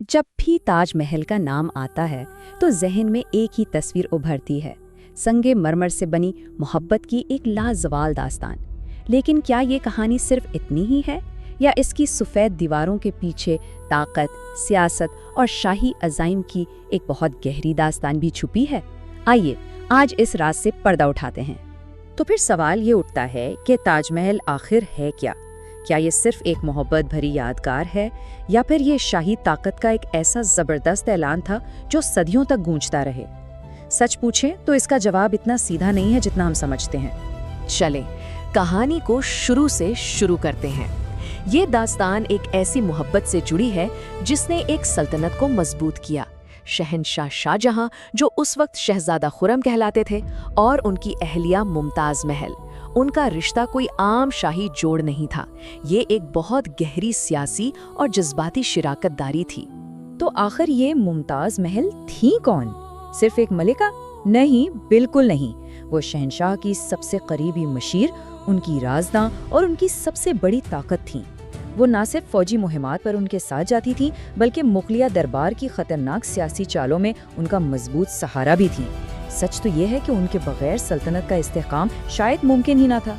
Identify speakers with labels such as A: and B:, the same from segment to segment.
A: जब भी ताज महल का नाम आता है तो जहन में एक ही तस्वीर उभरती है, संगे मरमर से बनी मोहब्बत की एक लाजवाल दास्तान। लेकिन क्या ये कहानी सिर्फ इतनी ही है या इसकी सफ़ेद दीवारों के पीछे ताकत, सियासत और शाही अज़ाइम की एक बहुत गहरी दास्तान भी छुपी है? आइए आज इस राज से पर्दा उठाते हैं। तो फिर सवाल ये उठता है कि ताजमहल आखिर है क्या? क्या ये सिर्फ एक मोहब्बत भरी यादगार है या फिर ये शाही ताकत का एक ऐसा ज़बरदस्त ऐलान था जो सदियों तक गूंजता रहे? सच पूछें तो इसका जवाब इतना सीधा नहीं है जितना हम समझते हैं।
B: चलें, कहानी को शुरू से शुरू करते हैं। ये दास्तान एक ऐसी मोहब्बत से जुड़ी है जिसने एक सल्तनत को मजबूत किया। शहंशाह शाहजहां, जो उस वक्त शहजादा खुरम कहलाते थे, और उनकी अहलिया मुमताज़ महल। उनका रिश्ता कोई आम शाही जोड़ नहीं था, ये एक बहुत गहरी सियासी और जज्बाती शिराकतदारी थी।
A: तो आखिर ये मुमताज़ महल थी कौन? सिर्फ एक मलिका? नहीं, बिल्कुल नहीं। वो शहंशाह की सबसे करीबी मशीर, उनकी राजदां और उनकी सबसे बड़ी ताकत थी। वो ना सिर्फ फौजी मुहिमात पर उनके साथ जाती थी, बल्कि मुगलिया दरबार की खतरनाक सियासी चालों में उनका मजबूत सहारा भी थी। सच तो ये है कि उनके बगैर सल्तनत का इस्तेहकाम शायद मुमकिन ही ना था।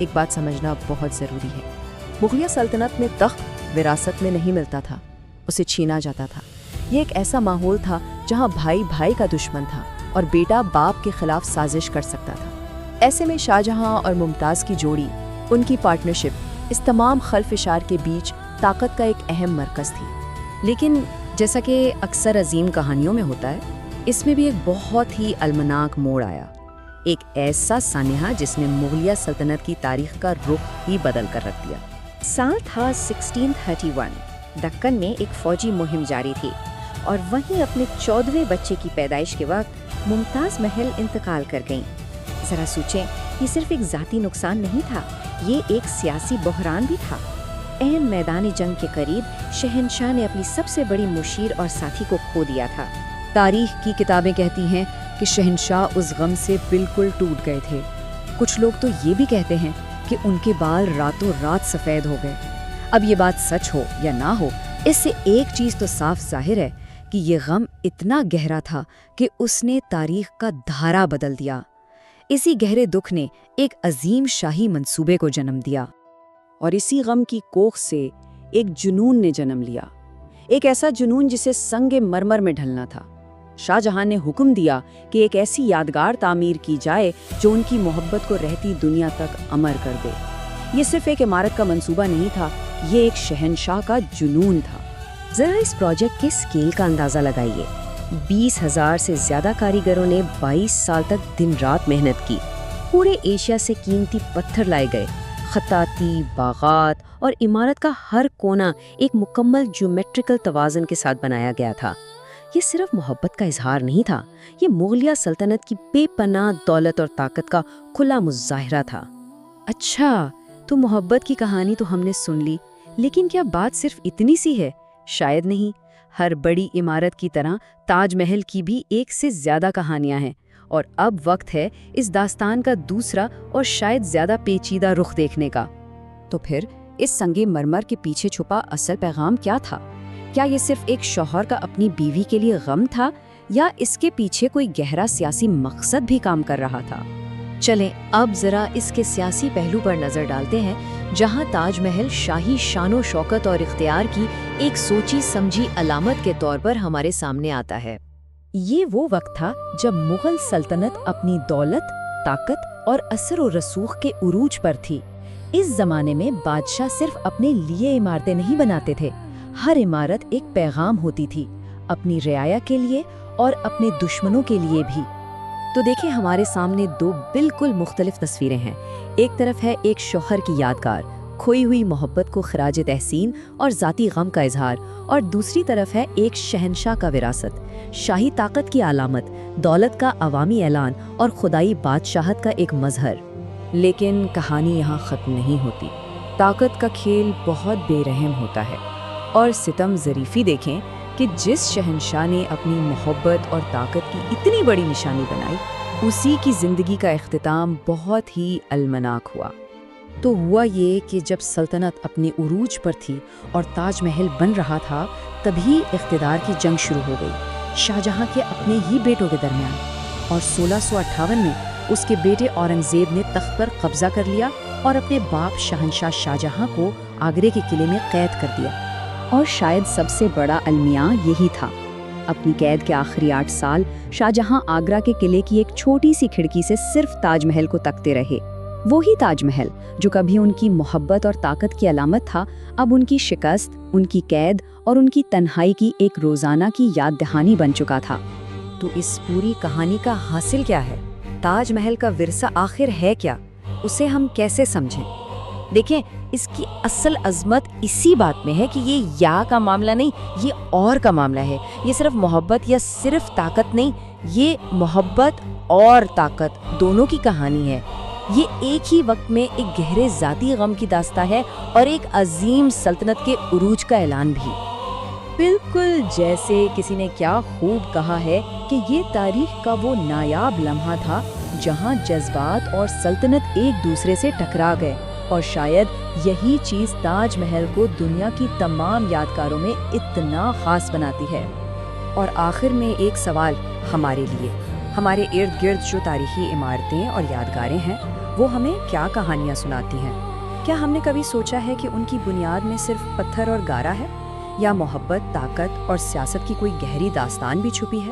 B: एक बात समझना बहुत ज़रूरी है, मुगलिया सल्तनत में तख्त विरासत में नहीं मिलता था, उसे छीना जाता था। ये एक ऐसा माहौल था जहाँ भाई भाई का दुश्मन था और बेटा बाप के खिलाफ साजिश कर सकता था। ऐसे में शाहजहां और मुमताज़ की जोड़ी, उनकी पार्टनरशिप, इस तमाम खलफिशार के बीच ताकत का एक अहम मरकज़ थी।
A: लेकिन जैसा कि अक्सर अजीम कहानियों में होता है, इसमें भी एक बहुत ही अलमनाक मोड़ आया। एक ऐसा सानिहा जिसने मुगलिया सल्तनत की तारीख का रुख ही बदल कर रख दिया। साल था 1631। दक्कन में एक फौजी मुहिम जारी थी और वहीं अपने 14वें बच्चे की पैदाइश के वक्त मुमताज़ महल इंतकाल कर गईं। ज़रा सोचें, ये सिर्फ एक ज़ाती नुकसान नहीं था, ये एक सियासी बहरान भी था। ऐन मैदानी जंग के करीब शहंशाह ने अपनी सबसे बड़ी मुशीर और साथी को खो दिया था। तारीख की किताबें कहती हैं कि शहंशाह उस गम से बिल्कुल टूट गए थे। कुछ लोग तो ये भी कहते हैं कि उनके बाल रातों रात सफ़ेद हो गए। अब ये बात सच हो या ना हो, इससे एक चीज़ तो साफ जाहिर है कि ये गम इतना गहरा था कि उसने तारीख का धारा बदल दिया। इसी गहरे दुख ने एक अजीम शाही मंसूबे को जन्म दिया और इसी गम की कोख से एक जुनून ने जन्म लिया। एक ऐसा जुनून जिसे संगे मरमर में ढलना था। शाहजहां ने हुक्म दिया कि एक ऐसी यादगार तामीर की जाए जो उनकी मोहब्बत को रहती दुनिया तक अमर कर दे। ये सिर्फ एक इमारत का मंसूबा नहीं था, ये एक शहंशाह का जुनून था। जरा इस प्रोजेक्ट के स्केल का अंदाज़ा लगाइए। 20,000 से ज़्यादा कारीगरों ने 22 साल तक दिन रात मेहनत की। पूरे एशिया से कीमती पत्थर लाए गए। खताती, बागात और इमारत का हर कोना एक मुकम्मल ज्योमेट्रिकल तवाज़न के साथ बनाया गया था। ये सिर्फ मोहब्बत का इजहार नहीं था, ये मुगलिया सल्तनत की बेपनाह दौलत और ताकत का खुला मुजाहिरा था। अच्छा, तो मोहब्बत की कहानी तो हमने सुन ली, लेकिन क्या बात सिर्फ इतनी सी है? शायद नहीं। हर बड़ी इमारत की तरह ताजमहल की भी एक से ज़्यादा कहानियां हैं, और अब वक्त है इस दास्तान का दूसरा और शायद ज़्यादा पेचीदा रुख देखने का। तो फिर इस संगे मरमर के पीछे छुपा असल पैगाम क्या था? क्या ये सिर्फ एक शौहर का अपनी बीवी के लिए गम था या इसके पीछे कोई गहरा सियासी मकसद भी काम कर रहा था?
B: चलें, अब जरा इसके सियासी पहलू पर नजर डालते हैं, जहां ताजमहल शाही शानो शौकत और इख्तियार की एक सोची समझी अलामत के तौर पर हमारे सामने आता है।
A: ये वो वक्त था जब मुगल सल्तनत अपनी दौलत, ताकत और असर और रसूख के उरूज पर थी। इस जमाने में बादशाह सिर्फ अपने लिए इमारतें नहीं बनाते थे, हर इमारत एक पैगाम होती थी, अपनी रियाया के लिए और अपने दुश्मनों के लिए भी। तो देखिए, हमारे सामने दो बिल्कुल मुख्तलिफ तस्वीरें हैं। एक तरफ है एक शौहर की यादगार, खोई हुई मोहब्बत को खराज तहसीन और ज़ाती गम का इजहार, और दूसरी तरफ है एक शहंशाह का विरासत, शाही ताकत की अलामत, दौलत का अवामी ऐलान और खुदाई बादशाहत का एक मजहर। लेकिन कहानी यहाँ ख़त्म नहीं होती। ताकत का खेल बहुत बेरहम होता है, और सितम ज़रीफ़ी देखें कि जिस शहंशाह ने अपनी मोहब्बत और ताकत की इतनी बड़ी निशानी बनाई, उसी की ज़िंदगी का इख्तिताम बहुत ही अलमनाक हुआ।
C: تو ہوا یہ کہ جب سلطنت اپنے عروج پر تھی اور تاج محل بن رہا تھا، تبھی اقتدار کی جنگ شروع ہو گئی شاہ جہاں کے اپنے ہی بیٹوں کے درمیان، اور 1658 میں اس کے بیٹے اورنگزیب نے تخت پر قبضہ کر لیا اور اپنے باپ شہنشاہ شاہ جہاں کو آگرے کے قلعے میں قید کر دیا۔
A: اور شاید سب سے بڑا المیہ یہی تھا۔ اپنی قید کے آخری 8 سال شاہ جہاں آگرہ کے قلعے کی ایک چھوٹی سی کھڑکی سے صرف تاج محل کو تکتے رہے۔ وہی تاج محل جو کبھی ان کی محبت اور طاقت کی علامت تھا، اب ان کی شکست، ان کی قید اور ان کی تنہائی کی ایک روزانہ کی یاد دہانی بن چکا تھا۔ تو اس پوری کہانی کا حاصل کیا ہے؟ تاج محل کا ورثہ آخر ہے کیا؟ اسے ہم کیسے سمجھیں؟
B: دیکھیں، اس کی اصل عظمت اسی بات میں ہے کہ یہ یا کا معاملہ نہیں، یہ اور کا معاملہ ہے۔ یہ صرف محبت یا صرف طاقت نہیں، یہ محبت اور طاقت دونوں کی کہانی ہے۔ یہ ایک ہی وقت میں ایک گہرے ذاتی غم کی داستان ہے اور ایک عظیم سلطنت کے عروج کا اعلان بھی۔ بالکل جیسے کسی نے کیا خوب کہا ہے کہ یہ تاریخ کا وہ نایاب لمحہ تھا جہاں جذبات اور سلطنت ایک دوسرے سے ٹکرا گئے، اور شاید یہی چیز تاج محل کو دنیا کی تمام یادگاروں میں اتنا خاص بناتی ہے۔
A: اور آخر میں ایک سوال ہمارے لیے، ہمارے ارد گرد جو تاریخی عمارتیں اور یادگاریں ہیں، وہ ہمیں کیا کہانیاں سناتی ہیں؟ کیا ہم نے کبھی سوچا ہے کہ ان کی بنیاد میں صرف پتھر اور گارا ہے، یا محبت، طاقت اور سیاست کی کوئی گہری داستان بھی چھپی ہے؟